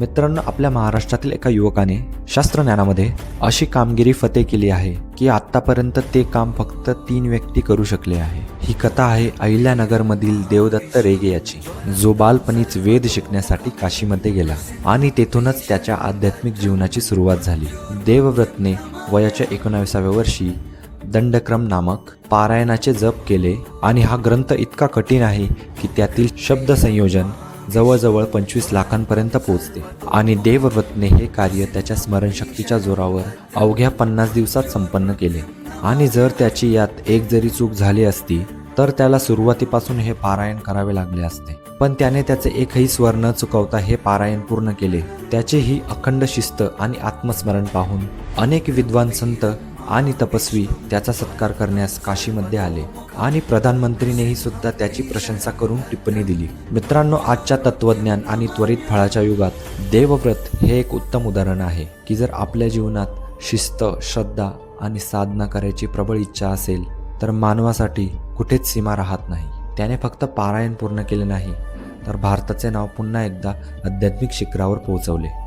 मित्रांनो, आपल्या महाराष्ट्रातील एका युवकाने शास्त्रज्ञानामध्ये अशी कामगिरी फते केली आहे की आतापर्यंत ते काम फक्त 3 व्यक्ती करू शकले आहे. ही कथा आहे अहिल्यानगरमधील देवदत्त रेगे याची, जो बालपणीच वेद शिकण्यासाठी काशीमध्ये गेला आणि तेथूनच त्याच्या आध्यात्मिक जीवनाची सुरुवात झाली. देवव्रतने वयाच्या 19व्या वर्षी दंडक्रम नामक पारायणाचे जप केले आणि हा ग्रंथ इतका कठीण आहे की त्यातील शब्द संयोजन जवळजवळ 25 लाखांपर्यंत पोहोचते आणि देवव्रतने हे कार्य त्याच्या स्मरणशक्तीच्या जोरावर अवघ्या 50 दिवसात संपन्न केले. आणि जर त्याची यात एक जरी चूक झाली असती तर त्याला सुरुवातीपासून हे पारायण करावे लागले असते. पण त्याने त्याचे एकही स्वर न चुकवता हे पारायण पूर्ण केले. त्याची ही अखंड शिस्त आणि आत्मस्मरण पाहून अनेक विद्वान संत आणि तपस्वी त्याचा सत्कार करण्यास काशीमध्ये आले आणि प्रधानमंत्रीनेही सुद्धा त्याची प्रशंसा करून टिप्पणी दिली. मित्रांनो, आजच्या तत्वज्ञान आणि त्वरित फळाच्या युगात देवव्रत हे एक उत्तम उदाहरण आहे की जर आपल्या जीवनात शिस्त, श्रद्धा आणि साधना करायची प्रबळ इच्छा असेल तर मानवासाठी कुठेच सीमा राहत नाही. त्याने फक्त पारायण पूर्ण केले नाही तर भारताचे नाव पुन्हा एकदा आध्यात्मिक शिखरावर पोहोचवले.